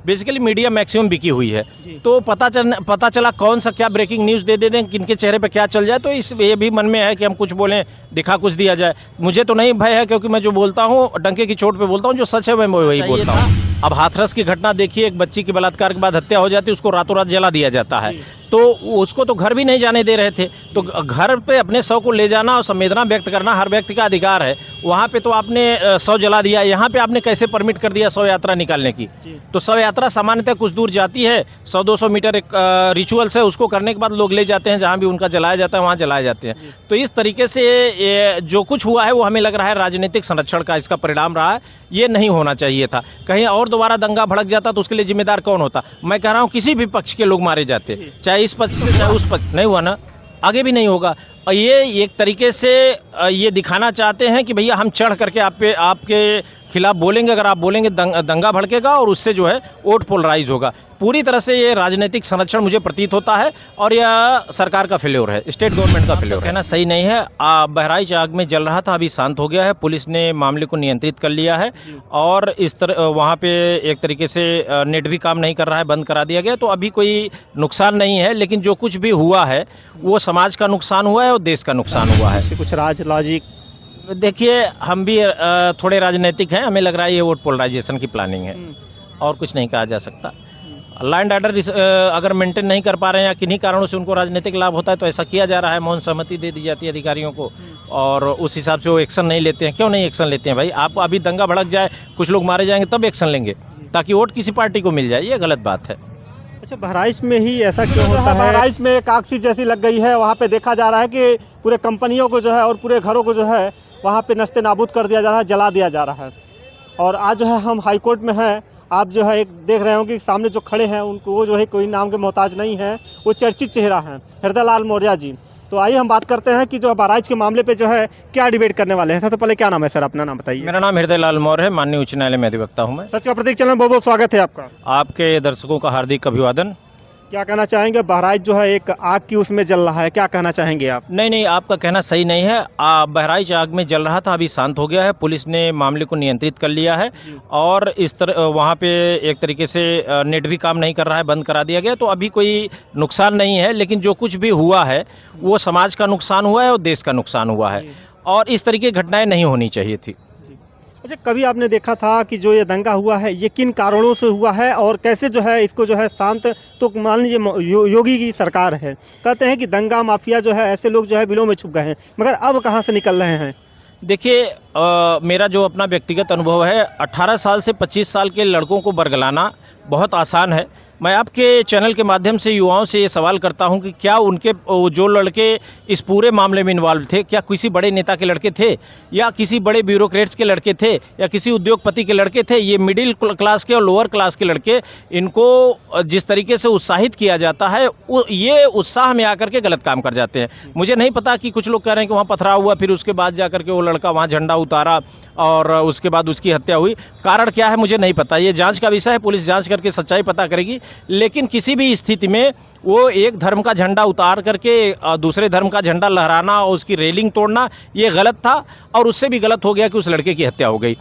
Basically media maximum बिकी हुई है। तो पता चला कौन सा क्या ब्रेकिंग न्यूज़ दे दें, किनके चेहरे पे क्या चल जाए, तो इस ये भी मन में है कि हम कुछ बोलें, दिखा कुछ दिया जाए। मुझे तो नहीं भय है, क्योंकि मैं जो बोलता हूँ डंके की चोट पे बोलता हूँ, जो सच है मैं वही बोलता हूँ। अब हाथरस की घटना देखिए, एक बच्ची की बलात्कार के बाद हत्या हो जाती है, उसको रातों रात जला दिया जाता है। तो उसको तो घर भी नहीं जाने दे रहे थे। तो घर पे अपने शव को ले जाना और संवेदना व्यक्त करना हर व्यक्ति का अधिकार है। वहाँ पे तो आपने शव जला दिया, यहाँ पे आपने कैसे परमिट कर दिया शव यात्रा निकालने की? तो शव यात्रा सामान्यतः कुछ दूर जाती है, 100-200 मीटर एक रिचुअल्स है, उसको करने के बाद लोग ले जाते हैं, जहाँ भी उनका जलाया जाता है वहाँ जलाए जाते हैं। तो इस तरीके से ये जो कुछ हुआ है वो हमें लग रहा है राजनीतिक संरक्षण का इसका परिणाम रहा है। ये नहीं होना चाहिए था। कहीं और दोबारा दंगा भड़क जाता तो उसके लिए जिम्मेदार कौन होता? मैं कह रहा हूँ किसी भी पक्ष के लोग मारे जाते, चाहे इस पक्ष से चाहे उस पक्ष। नहीं हुआ ना, आगे भी नहीं होगा। और ये एक तरीके से ये दिखाना चाहते हैं कि भैया हम चढ़ करके आपके खिलाफ बोलेंगे, अगर आप बोलेंगे दंगा भड़केगा और उससे जो है वोट पोलराइज होगा। पूरी तरह से ये राजनीतिक संरक्षण मुझे प्रतीत होता है और यह सरकार का फेल्योर है, स्टेट गवर्नमेंट का फेल्योर है। कहना सही नहीं है। बहराइच आग में जल रहा था, अभी शांत हो गया है, पुलिस ने मामले को नियंत्रित कर लिया है और इस तरह वहाँ पे एक तरीके से नेट भी काम नहीं कर रहा है, बंद करा दिया गया। तो अभी कोई नुकसान नहीं है, लेकिन जो कुछ भी हुआ है वो समाज का नुकसान हुआ है और देश का नुकसान हुआ है। कुछ लॉजिक देखिए, हम भी थोड़े राजनीतिक हैं, हमें लग रहा है ये वोट पोलराइजेशन की प्लानिंग है और कुछ नहीं कहा जा सकता। लॉ एंड ऑर्डर अगर मेंटेन नहीं कर पा रहे हैं या किन्हीं कारणों से उनको राजनीतिक लाभ होता है तो ऐसा किया जा रहा है, मौन सहमति दे दी जाती है अधिकारियों को और उस हिसाब से वो एक्शन नहीं लेते हैं। क्यों नहीं एक्शन लेते हैं भाई? आप अभी दंगा भड़क जाए, कुछ लोग मारे जाएंगे तब एक्शन लेंगे ताकि वोट किसी पार्टी को मिल जाए, ये गलत बात है। अच्छा, बहराइच में ही ऐसा क्यों होता है? बहराइच में एक आग सी जैसी लग गई है, वहाँ पे देखा जा रहा है कि पूरे कंपनियों को जो है और पूरे घरों को जो है वहाँ पे नस्ते नाबूद कर दिया जा रहा है, जला दिया जा रहा है। और आज जो है हम हाई कोर्ट में हैं, आप जो है एक देख रहे हो कि सामने जो खड़े हैं उनको वो जो है कोई नाम के मोहताज नहीं है, वो चर्चित चेहरा है, हृदय लाल मौर्य जी। तो आइए हम बात करते हैं कि जो बहराइच के मामले पे जो है क्या डिबेट करने वाले हैं। सबसे पहले क्या नाम है सर? अपना नाम बताइए। मेरा नाम हृदय लाल मौर्य है, माननीय उच्च न्यायालय में अधिवक्ता हूँ मैं। सच का प्रतीक चैनल में बहुत बहुत स्वागत है आपका। आपके दर्शकों का हार्दिक अभिवादन। क्या कहना चाहेंगे? बहराइच जो है एक आग की उसमें जल रहा है, क्या कहना चाहेंगे आप? नहीं, आपका कहना सही नहीं है। बहराइच आग में जल रहा था, अभी शांत हो गया है, पुलिस ने मामले को नियंत्रित कर लिया है और इस तरह वहाँ पे एक तरीके से नेट भी काम नहीं कर रहा है, बंद करा दिया गया। तो अभी कोई नुकसान नहीं है, लेकिन जो कुछ भी हुआ है वो समाज का नुकसान हुआ है और देश का नुकसान हुआ है और इस तरह की घटनाएं नहीं होनी चाहिए थी। अच्छा, कभी आपने देखा था कि जो ये दंगा हुआ है ये किन कारणों से हुआ है और कैसे जो है इसको जो है शांत? तो मान लीजिए योगी की सरकार है, कहते हैं कि दंगा माफिया जो है ऐसे लोग जो है बिलों में छुप गए हैं, मगर अब कहाँ से निकल रहे हैं? देखिए, मेरा जो अपना व्यक्तिगत अनुभव है, 18 साल से 25 साल के लड़कों को बरगलाना बहुत आसान है। मैं आपके चैनल के माध्यम से युवाओं से ये सवाल करता हूं कि क्या उनके जो लड़के इस पूरे मामले में इन्वॉल्व थे, क्या किसी बड़े नेता के लड़के थे या किसी बड़े ब्यूरोक्रेट्स के लड़के थे या किसी उद्योगपति के लड़के थे? ये मिडिल क्लास के और लोअर क्लास के लड़के, इनको जिस तरीके से उत्साहित किया जाता है ये उत्साह में आकर के गलत काम कर जाते हैं। मुझे नहीं पता कि कुछ लोग कह रहे हैं कि वहाँ पथराव हुआ, फिर उसके बाद जाकर के वो लड़का वहाँ झंडा उतारा और उसके बाद उसकी हत्या हुई। कारण क्या है मुझे नहीं पता, ये जाँच का विषय है, पुलिस जाँच करके सच्चाई पता करेगी। लेकिन किसी भी स्थिति में वो एक धर्म का झंडा उतार करके दूसरे धर्म का झंडा लहराना और उसकी रेलिंग तोड़ना ये गलत था और उससे भी गलत हो गया कि उस लड़के की हत्या हो गई।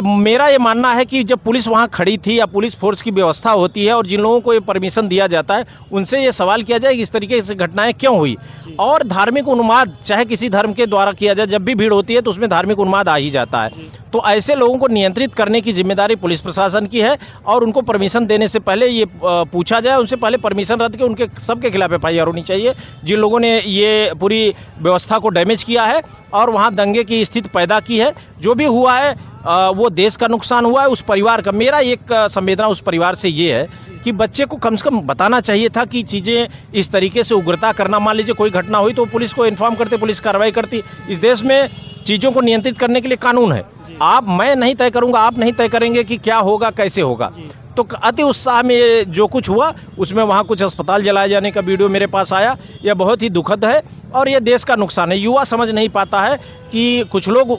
मेरा ये मानना है कि जब पुलिस वहाँ खड़ी थी या पुलिस फोर्स की व्यवस्था होती है और जिन लोगों को ये परमिशन दिया जाता है उनसे ये सवाल किया जाए कि इस तरीके से घटनाएं क्यों हुई। और धार्मिक उन्माद चाहे किसी धर्म के द्वारा किया जाए, जब भी भीड़ होती है तो उसमें धार्मिक उन्माद आ ही जाता है। तो ऐसे लोगों को नियंत्रित करने की जिम्मेदारी पुलिस प्रशासन की है और उनको परमिशन देने से पहले ये पूछा जाए, उनसे पहले परमिशन रद्द के उनके सबके खिलाफ FIR होनी चाहिए जिन लोगों ने ये पूरी व्यवस्था को डैमेज किया है और वहाँ दंगे की स्थिति पैदा की है। जो भी हुआ है वो देश का नुकसान हुआ है, उस परिवार का। मेरा एक संवेदना उस परिवार से ये है कि बच्चे को कम से कम बताना चाहिए था कि चीज़ें इस तरीके से उग्रता करना, मान लीजिए कोई घटना हुई तो पुलिस को इन्फॉर्म करते, पुलिस कार्रवाई करती। इस देश में चीज़ों को नियंत्रित करने के लिए कानून है। मैं नहीं तय करूँगा, आप नहीं तय करेंगे कि क्या होगा कैसे होगा। तो अति उत्साह में जो कुछ हुआ उसमें वहाँ कुछ अस्पताल जलाए जाने का वीडियो मेरे पास आया, यह बहुत ही दुखद है और यह देश का नुकसान है। युवा समझ नहीं पाता है कि कुछ लोग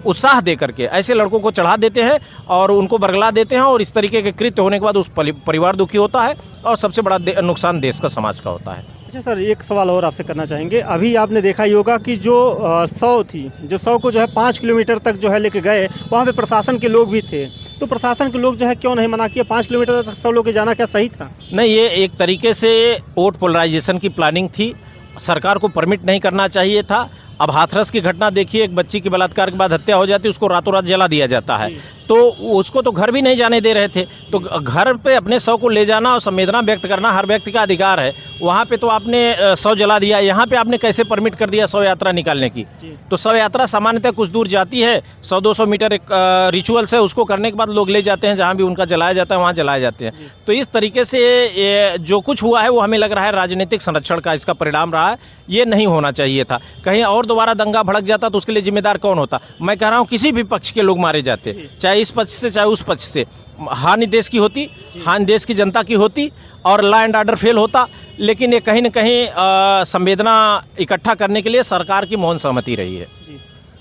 उत्साह दे करके ऐसे लड़कों को चढ़ा देते हैं और उनको बरगला देते हैं और इस तरीके के कृत्य होने के बाद उस परिवार दुखी होता है और सबसे बड़ा नुकसान देश का, समाज का होता है। अच्छा सर, एक सवाल और आपसे करना चाहेंगे। अभी आपने देखा ही होगा कि जो शव थी, जो शव को जो है 5 किलोमीटर तक जो है लेके गए, वहाँ पे प्रशासन के लोग भी थे। तो प्रशासन के लोग जो है क्यों नहीं मना किए? 5 किलोमीटर तक सब लोग के जाना क्या सही था? नहीं, ये एक तरीके से वोट पोलराइजेशन की प्लानिंग थी। सरकार को परमिट नहीं करना चाहिए था। अब हाथरस की घटना देखिए, एक बच्ची की बलात्कार के बाद हत्या हो जाती है, उसको रातों रात जला दिया जाता है। तो उसको तो घर भी नहीं जाने दे रहे थे। तो घर पे अपने शव को ले जाना और संवेदना व्यक्त करना हर व्यक्ति का अधिकार है। वहाँ पे तो आपने शव जला दिया, यहाँ पे आपने कैसे परमिट कर दिया शव यात्रा निकालने की? तो शव यात्रा सामान्यतः कुछ दूर जाती है, 100-200 मीटर एक रिचुअल्स है, उसको करने के बाद लोग ले जाते हैं जहाँ भी उनका जलाया जाता है, वहाँ जलाए जाते हैं। तो इस तरीके से ये जो कुछ हुआ है वो हमें लग रहा है राजनीतिक संरक्षण का इसका परिणाम रहा है। ये नहीं होना चाहिए था। कहीं और दोबारा दंगा भड़क जाता तो उसके लिए जिम्मेदार कौन होता? मैं कह रहा हूँ किसी भी पक्ष के लोग मारे जाते, चाहे इस पक्ष से चाहे उस पक्ष से, हानि देश की होती, हानि देश की जनता की होती और लॉ एंड ऑर्डर फेल होता। लेकिन ये कहीं न कहीं संवेदना इकट्ठा करने के लिए सरकार की मौन सहमति रही है।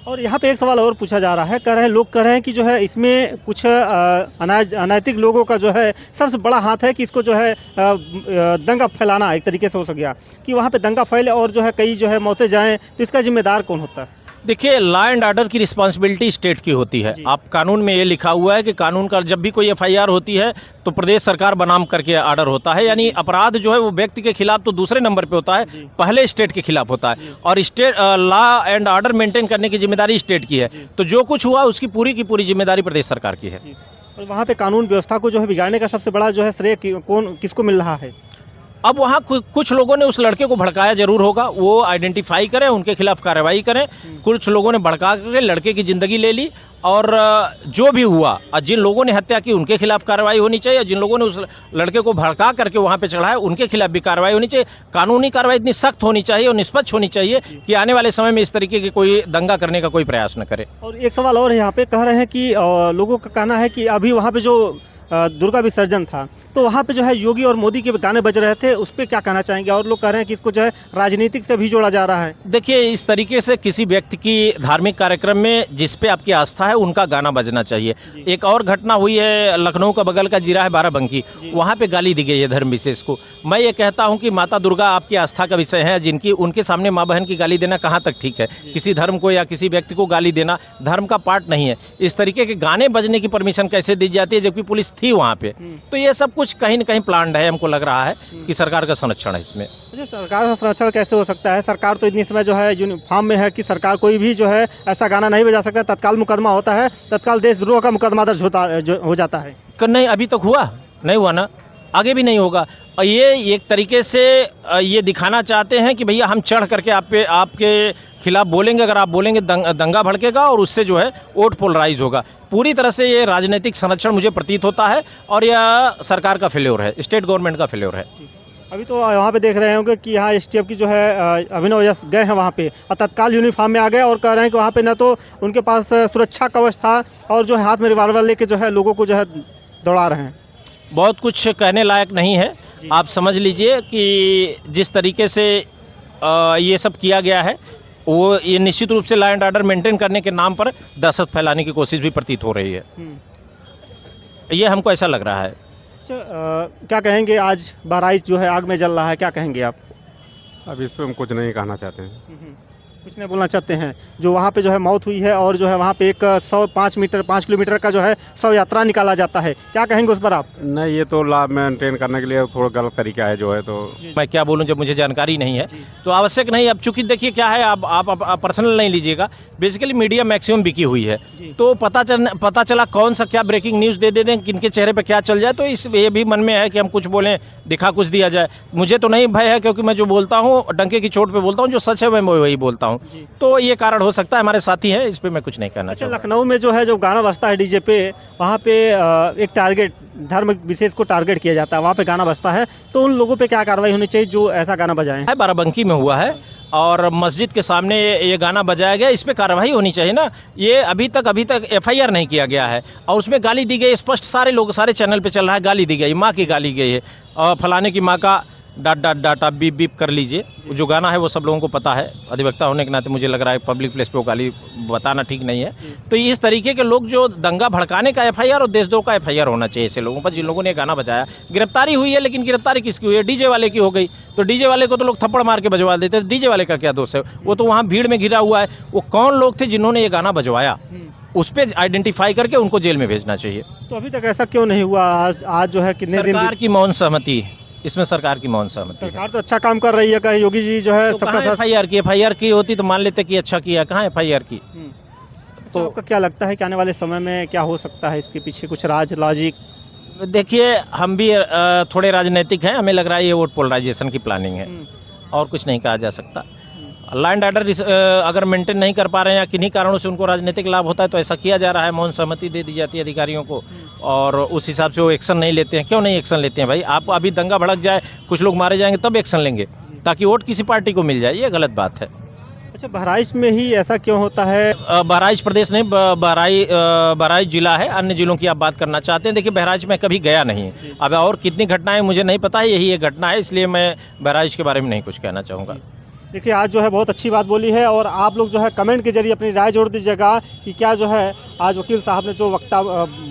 और यहाँ पे एक सवाल और पूछा जा रहा है, लोग कह रहे हैं कि जो है इसमें कुछ अनैतिक लोगों का जो है सबसे बड़ा हाथ है कि इसको जो है दंगा फैलाना एक तरीके से हो गया कि वहाँ पे दंगा फैले और जो है कई जो है मौतें जाएं, तो इसका जिम्मेदार कौन होता है? देखिए, लॉ एंड ऑर्डर की रिस्पांसिबिलिटी स्टेट की होती है। आप कानून में ये लिखा हुआ है कि कानून का जब भी कोई एफआईआर होती है तो प्रदेश सरकार बनाम करके ऑर्डर होता है। यानी अपराध जो है वो व्यक्ति के खिलाफ तो दूसरे नंबर पे होता है, पहले स्टेट के खिलाफ होता है। और state law and order maintain करने की जिम्मेदारी स्टेट की है। तो जो कुछ हुआ उसकी पूरी की पूरी जिम्मेदारी प्रदेश सरकार की है। और वहाँ पे कानून व्यवस्था को जो है बिगाड़ने का सबसे बड़ा जो है श्रेय किसको मिल रहा है? अब वहाँ कुछ लोगों ने उस लड़के को भड़काया जरूर होगा, वो आइडेंटिफाई करें, उनके खिलाफ कार्रवाई करें। कुछ लोगों ने भड़का कर लड़के की ज़िंदगी ले ली और जो भी हुआ, जिन लोगों ने हत्या की उनके खिलाफ कार्रवाई होनी चाहिए, जिन लोगों ने उस लड़के को भड़का करके वहाँ पे चढ़ाया उनके खिलाफ भी कार्रवाई होनी चाहिए। कानूनी कार्रवाई इतनी सख्त होनी चाहिए और निष्पक्ष होनी चाहिए कि आने वाले समय में इस तरीके के कोई दंगा करने का कोई प्रयास न करे। और एक सवाल और यहाँ पे कह रहे हैं कि लोगों का कहना है कि अभी वहाँ पे जो दुर्गा विसर्जन था तो वहाँ पे जो है योगी और मोदी के गाने बज रहे थे, उस पर क्या कहना चाहेंगे? और लोग कह रहे हैं कि इसको जो है राजनीतिक से भी जोड़ा जा रहा है। देखिए, इस तरीके से किसी व्यक्ति की धार्मिक कार्यक्रम में जिस पे आपकी आस्था है उनका गाना बजना चाहिए। एक और घटना हुई है, लखनऊ का बगल का जिला है बाराबंकी, वहाँ पे गाली दी गई है धर्म विशेष को। मैं ये कहता हूँ कि माता दुर्गा आपकी आस्था का विषय है, जिनकी उनके सामने माँ बहन की गाली देना कहाँ तक ठीक है? किसी धर्म को या किसी व्यक्ति को गाली देना धर्म का पार्ट नहीं है। इस तरीके के गाने बजने की परमिशन कैसे दी जाती है जबकि पुलिस थी वहाँ पे? तो ये सब कुछ कहीं न कहीं प्लान्ड है। हमको लग रहा है कि सरकार का संरक्षण है इसमें। जो सरकार का संरक्षण कैसे हो सकता है? सरकार तो इतनी समय जो है यूनिफॉर्म में है कि सरकार कोई भी जो है ऐसा गाना नहीं बजा सकता। तत्काल मुकदमा होता है, तत्काल देशद्रोह का मुकदमा दर्ज हो जाता है। नहीं, अभी तक हुआ नहीं, हुआ ना, आगे भी नहीं होगा। और ये एक तरीके से ये दिखाना चाहते हैं कि भैया हम चढ़ करके आपके खिलाफ बोलेंगे, अगर आप बोलेंगे दंगा भड़केगा और उससे जो है वोट पोलराइज होगा। पूरी तरह से ये राजनीतिक संरक्षण मुझे प्रतीत होता है और यह सरकार का फेल्योर है, स्टेट गवर्नमेंट का फेल्योर है। अभी तो वहाँ पे देख रहे होंगे कि यहाँ एसटीएफ की जो है अभिनव यश गए हैं वहाँ पे और तत्काल यूनिफॉर्म में आ गए और कह रहे हैं कि वहाँ पे न तो उनके पास सुरक्षा कवच था और जो है हाथ में रिवॉल्वर लेके जो है लोगों को जो है दौड़ा रहे हैं। बहुत कुछ कहने लायक नहीं है। आप समझ लीजिए कि जिस तरीके से ये सब किया गया है वो ये निश्चित रूप से लॉ एंड ऑर्डर मेंटेन करने के नाम पर दहशत फैलाने की कोशिश भी प्रतीत हो रही है। ये हमको ऐसा लग रहा है। अच्छा, क्या कहेंगे? आज बहराइच जो है आग में जल रहा है, क्या कहेंगे आप? अब इस पर हम कुछ नहीं कहना चाहते हैं। कुछ नहीं बोलना चाहते हैं? जो वहाँ पे जो है मौत हुई है और जो है वहाँ पे एक 5 किलोमीटर का जो है शव यात्रा निकाला जाता है, क्या कहेंगे उस पर आप? नहीं, ये तो लाभ मेंटेन करने के लिए थोड़ा गलत तरीका है जो है। तो मैं क्या बोलूं जब मुझे जानकारी नहीं है तो आवश्यक नहीं। अब चूंकि देखिए क्या है, आप पर्सनल नहीं लीजिएगा, बेसिकली मीडिया मैक्सिमम बिकी हुई है तो पता चला कौन सा क्या ब्रेकिंग न्यूज़ दे दें, किनके चेहरे पर क्या चल जाए, तो इस ये भी मन में है कि हम कुछ बोलें, दिखा कुछ दिया जाए। मुझे तो नहीं भय है क्योंकि मैं जो बोलता हूँ डंके की चोट पर बोलता हूँ, जो सच है मैं वही बोलता हूँ। तो ये कारण हो सकता है, हमारे साथी हैं, इस पे मैं कुछ नहीं कहना चाहता। लखनऊ में जो है जो गाना बजता है डीजे पे, वहाँ पे एक टारगेट धर्म विशेष को टारगेट किया जाता है, वहाँ पे गाना बजता है, तो उन लोगों पे क्या कार्रवाई होनी चाहिए जो ऐसा गाना बजाएं? है बाराबंकी में हुआ है और मस्जिद के सामने ये गाना बजाया गया, इस पे कार्रवाई होनी चाहिए ना। ये अभी तक एफआईआर नहीं किया गया है और उसमें गाली दी गई स्पष्ट, सारे चैनल पे चल रहा है, गाली दी गई, माँ की गाली गई है और फलाने की माँ का डाटा बीप बीप कर लीजिए। जो गाना है वो सब लोगों को पता है, अधिवक्ता होने के नाते मुझे लग रहा है पब्लिक प्लेस पे वो गाली बताना ठीक नहीं है। तो इस तरीके के लोग जो दंगा भड़काने का एफआईआर और देशद्रोह का एफआईआर होना चाहिए ऐसे लोगों पर, जिन लोगों ने गाना बजाया। गिरफ्तारी हुई है, लेकिन गिरफ्तारी किसकी हुई है? डीजे वाले की हो गई। तो डीजे वाले को तो लोग थप्पड़ मार के बजवा देते, डीजे वाले का क्या दोष है? वो तो वहाँ भीड़ में घिरा हुआ है। वो कौन लोग थे जिन्होंने ये गाना बजवाया? उस पर आइडेंटिफाई करके उनको जेल में भेजना चाहिए। तो अभी तक ऐसा क्यों नहीं हुआ? आज जो है कितने दिन सरकार की मौन सहमति, इसमें सरकार की मौन सहमति है। सरकार तो अच्छा काम कर रही है, कहीं योगी जी जो है तो सबका कहाँ साथ। एफआईआर की होती तो मान लेते कि अच्छा किया, कहाँ एफआईआर की। अच्छा, आपका क्या लगता है कि आने वाले समय में क्या हो सकता है? इसके पीछे कुछ राज लॉजिक? देखिए हम भी थोड़े राजनीतिक हैं, हमें लग रहा है ये वोट पोलराइजेशन की प्लानिंग है, और कुछ नहीं कहा जा सकता। लॉ एंड ऑर्डर अगर मेंटेन नहीं कर पा रहे हैं या किन्हीं कारणों से उनको राजनीतिक लाभ होता है तो ऐसा किया जा रहा है, मौन सहमति दे दी जाती है अधिकारियों को, और उस हिसाब से वो एक्शन नहीं लेते हैं। क्यों नहीं एक्शन लेते हैं भाई? आप अभी दंगा भड़क जाए, कुछ लोग मारे जाएंगे तब एक्शन लेंगे, ताकि वोट किसी पार्टी को मिल जाए, ये गलत बात है। अच्छा, बहराइच में ही ऐसा क्यों होता है? बहराइच प्रदेश नहीं, बहराइच जिला है। अन्य जिलों की आप बात करना चाहते हैं, देखिए बहराइच में कभी गया नहीं। अब और कितनी घटनाएं मुझे नहीं पता है, यही एक घटना है, इसलिए मैं बहराइच के बारे में नहीं कुछ कहना चाहूँगा। देखिए, आज जो है बहुत अच्छी बात बोली है, और आप लोग जो है कमेंट के जरिए अपनी राय जोड़ दीजिएगा कि क्या जो है आज वकील साहब ने जो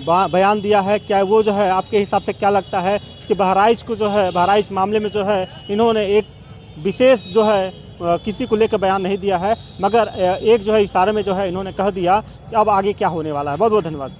बयान दिया है, क्या वो जो है आपके हिसाब से क्या लगता है कि बहराइच को जो है, बहराइच मामले में जो है इन्होंने एक विशेष जो है किसी को लेकर बयान नहीं दिया है, मगर एक जो है इशारे में जो है इन्होंने कह दिया कि अब आगे क्या होने वाला है। बहुत बहुत धन्यवाद।